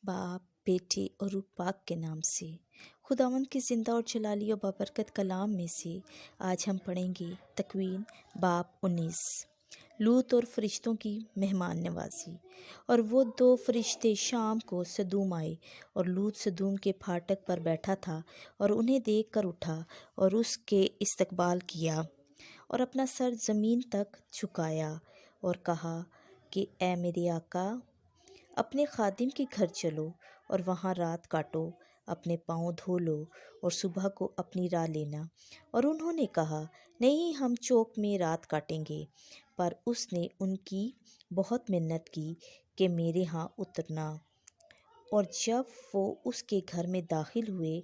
बाप, बेटे और रूह पाक के नाम से। खुदावंद के ज़िंदा और जलाली और बाबरकत कलाम में से आज हम पढ़ेंगे तकवीन बाब 19। लूत और फरिश्तों की मेहमान नवाजी। और वो दो फरिश्ते शाम को सदूम आए, और लूत सदूम के फाटक पर बैठा था और उन्हें देख कर उठा और उसके इस्तकबाल किया और अपना सर ज़मीन तक झुकाया और कहा कि ए मेरे आका, अपने खादिम के घर चलो और वहाँ रात काटो, अपने पाँव धो लो और सुबह को अपनी राह लेना। और उन्होंने कहा, नहीं, हम चौक में रात काटेंगे। पर उसने उनकी बहुत मिन्नत की कि मेरे यहाँ उतरना। और जब वो उसके घर में दाखिल हुए,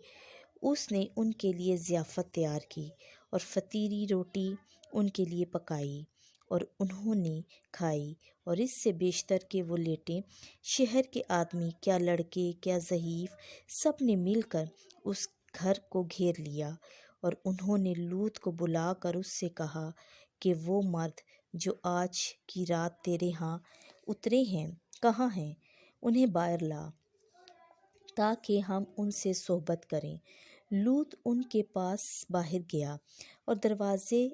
उसने उनके लिए ज़ियाफ़त तैयार की और फतीरी रोटी उनके लिए पकाई और उन्होंने खाई। और इससे बेशतर कि वो लेटे, शहर के आदमी, क्या लड़के क्या ज़ईफ़, सब ने मिलकर उस घर को घेर लिया। और उन्होंने लूत को बुलाकर उससे कहा कि वो मर्द जो आज की रात तेरे यहाँ उतरे हैं कहाँ हैं, उन्हें बाहर ला ताकि हम उनसे सोहबत करें। लूत उनके पास बाहर गया और दरवाज़े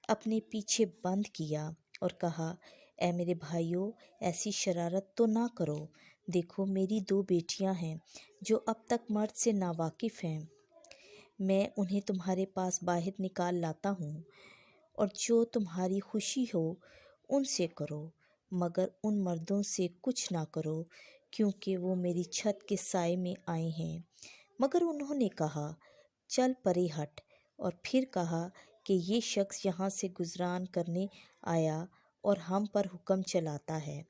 अपने पीछे बंद किया और कहा, ए मेरे भाइयों, ऐसी शरारत तो ना करो। देखो, मेरी दो बेटियां हैं जो अब तक मर्द से नावाकिफ़ हैं। मैं उन्हें तुम्हारे पास बाहर निकाल लाता हूँ, और जो तुम्हारी खुशी हो उनसे करो, मगर उन मर्दों से कुछ ना करो, क्योंकि वो मेरी छत के साए में आए हैं। मगर उन्होंने कहा, चल परे हट। और फिर कहा कि ये शख्स यहाँ से गुजरान करने आया और हम पर हुक्म चलाता है,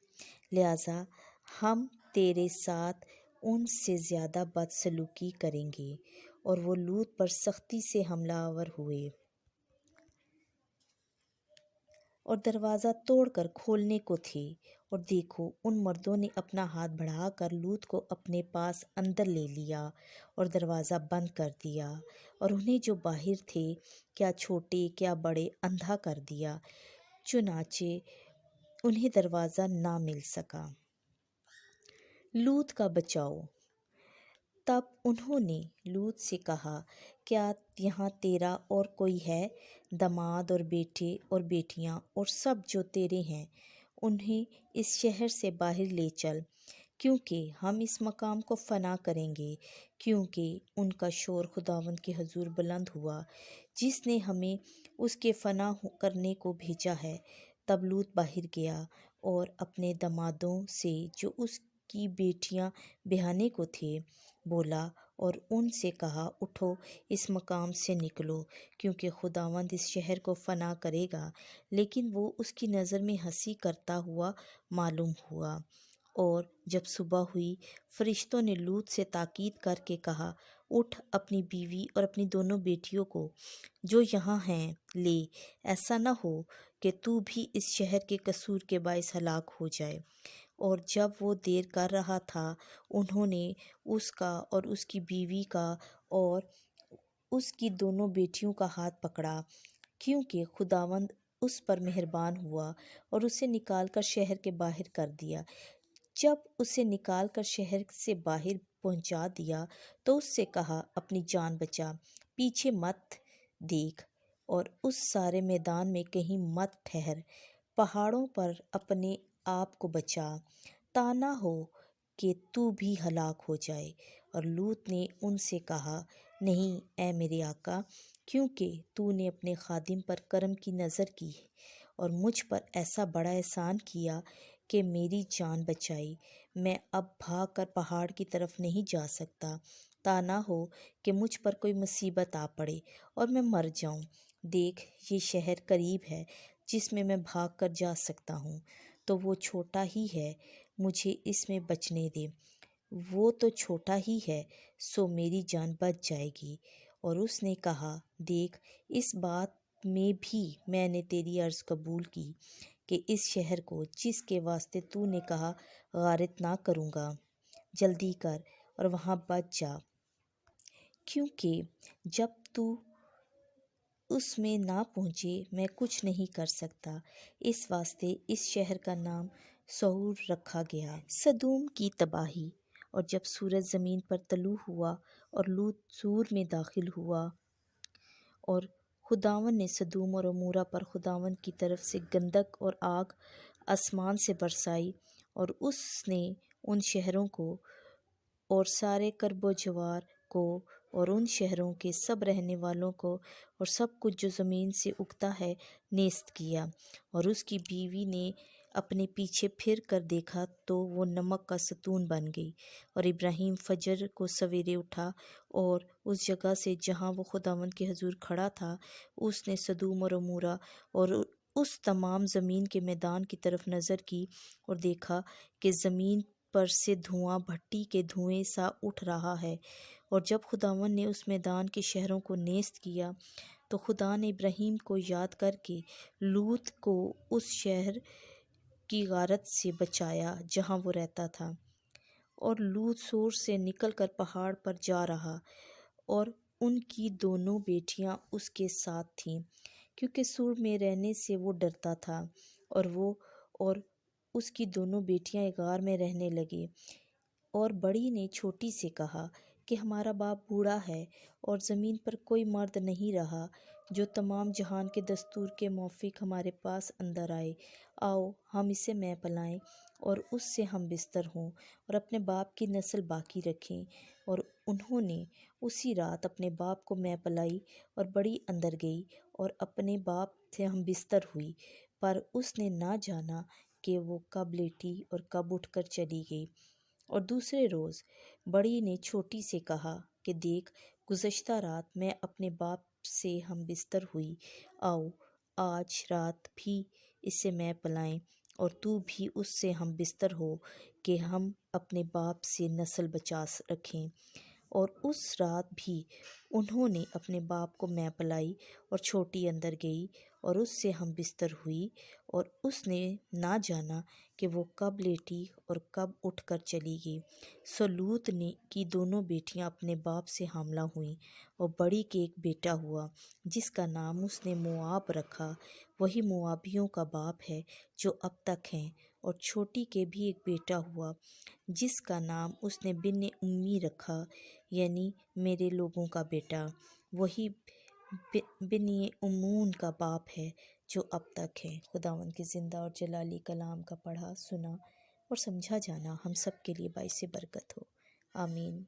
लिहाजा हम तेरे साथ उनसे ज़्यादा बदसलूकी करेंगे। और वो लूत पर सख्ती से हमलावर हुए और दरवाज़ा तोड़कर खोलने को थे। और देखो, उन मर्दों ने अपना हाथ बढ़ाकर लूत को अपने पास अंदर ले लिया और दरवाज़ा बंद कर दिया, और उन्हें जो बाहर थे, क्या छोटे क्या बड़े, अंधा कर दिया। चुनाचे उन्हें दरवाज़ा ना मिल सका। लूत का बचाव। तब उन्होंने लूत से कहा, क्या यहाँ तेरा और कोई है? दामाद और बेटे और बेटियाँ और सब जो तेरे हैं, उन्हें इस शहर से बाहर ले चल, क्योंकि हम इस मकाम को फना करेंगे, क्योंकि उनका शोर खुदावंद के हजूर बुलंद हुआ, जिसने हमें उसके फना करने को भेजा है। तब लूत बाहर गया और अपने दामादों से जो उसकी बेटियां ब्याहने को थे बोला और उनसे कहा, उठो, इस मकाम से निकलो, क्योंकि खुदावंद इस शहर को फना करेगा। लेकिन वो उसकी नज़र में हंसी करता हुआ मालूम हुआ। और जब सुबह हुई, फरिश्तों ने लूत से ताकीद करके कहा, उठ, अपनी बीवी और अपनी दोनों बेटियों को जो यहाँ हैं ले, ऐसा न हो कि तू भी इस शहर के कसूर के बायस हलाक हो जाए। और जब वो देर कर रहा था, उन्होंने उसका और उसकी बीवी का और उसकी दोनों बेटियों का हाथ पकड़ा, क्योंकि खुदावंद उस पर मेहरबान हुआ और उसे निकालकर शहर के बाहर कर दिया। जब उसे निकालकर शहर से बाहर पहुंचा दिया, तो उससे कहा, अपनी जान बचा, पीछे मत देख और उस सारे मैदान में कहीं मत ठहर। पहाड़ों पर अपने आप को बचा, ताना हो कि तू भी हलाक हो जाए। और लूत ने उनसे कहा, नहीं, ए मेरे आका, क्योंकि तूने अपने खादिम पर करम की नज़र की और मुझ पर ऐसा बड़ा एहसान किया कि मेरी जान बचाई। मैं अब भाग कर पहाड़ की तरफ नहीं जा सकता, ताना हो कि मुझ पर कोई मुसीबत आ पड़े और मैं मर जाऊं। देख, ये शहर करीब है जिसमें मैं भाग कर जा सकता हूँ, तो वो छोटा ही है, मुझे इसमें बचने दे। वो तो छोटा ही है, सो मेरी जान बच जाएगी। और उसने कहा, देख, इस बात में भी मैंने तेरी अर्ज़ कबूल की कि इस शहर को, जिसके वास्ते तूने कहा गारत ना करूँगा, जल्दी कर और वहाँ बच जा, क्योंकि जब तू उसमें ना पहुँचे मैं कुछ नहीं कर सकता। इस वास्ते इस शहर का नाम सऊर रखा गया। सदूम की तबाही। اور جب سورج زمین پر طلوع ہوا اور لوط سور میں داخل ہوا، اور خداوند نے سدوم اور عمورہ پر خداوند کی طرف سے گندک اور آگ آسمان سے برسائی، اور اس نے ان شہروں کو اور سارے کرب و جوار کو اور ان شہروں کے سب رہنے والوں کو اور سب کچھ جو زمین سے اگتا ہے نیست کیا۔ اور اس کی بیوی نے اپنے پیچھے پھر کر دیکھا تو وہ نمک کا ستون بن گئی۔ اور ابراہیم فجر کو سویرے اٹھا اور اس جگہ سے جہاں وہ خداوند کے حضور کھڑا تھا، اس نے سدوم اور عمورہ اور اس تمام زمین کے میدان کی طرف نظر کی، اور دیکھا کہ زمین پر سے دھواں بھٹی کے دھوئیں سا اٹھ رہا ہے۔ اور جب خداوند نے اس میدان کے شہروں کو نیست کیا تو خدا نے ابراہیم کو یاد کر کے لوط کو اس شہر کی غارت سے بچایا جہاں وہ رہتا تھا۔ اور لوط سور سے نکل کر پہاڑ پر جا رہا، اور ان کی دونوں بیٹیاں اس کے ساتھ تھیں، کیونکہ سور میں رہنے سے وہ ڈرتا تھا، اور وہ اور اس کی دونوں بیٹیاں ایک غار میں رہنے لگے۔ اور بڑی نے چھوٹی سے کہا کہ ہمارا باپ بوڑھا ہے اور زمین پر کوئی مرد نہیں رہا جو تمام جہان کے دستور کے موافق ہمارے پاس اندر آئے۔ آؤ ہم اسے میں پلائیں اور اس سے ہم بستر ہوں اور اپنے باپ کی نسل باقی رکھیں۔ اور انہوں نے اسی رات اپنے باپ کو میں پلائی، اور بڑی اندر گئی اور اپنے باپ سے ہم بستر ہوئی، پر اس نے نہ جانا کہ وہ کب لیٹی اور کب اٹھ کر چلی گئی۔ اور دوسرے روز بڑی نے چھوٹی سے کہا کہ دیکھ، گزشتہ رات میں اپنے باپ سے ہم بستر ہوئی، آؤ آج رات بھی اسے میں پلائیں اور تو بھی اس سے ہم بستر ہو کہ ہم اپنے باپ سے نسل بچا رکھیں۔ اور اس رات بھی انہوں نے اپنے باپ کو میں پلائی، اور چھوٹی اندر گئی اور اس سے ہم بستر ہوئی، اور اس نے نہ جانا کہ وہ کب لیٹی اور کب اٹھ کر چلی گئی۔ سو لوط کی دونوں بیٹیاں اپنے باپ سے حاملہ ہوئیں، اور بڑی کے ایک بیٹا ہوا جس کا نام اس نے موآب رکھا، وہی موآبیوں کا باپ ہے جو اب تک ہیں۔ اور چھوٹی کے بھی ایک بیٹا ہوا جس کا نام اس نے بن امی رکھا، یعنی میرے لوگوں کا بیٹا، وہی بنی امون کا باپ ہے جو اب تک ہے۔ خداوند کے زندہ اور جلالی کلام کا پڑھا، سنا اور سمجھا جانا ہم سب کے لیے باعث برکت ہو، آمین۔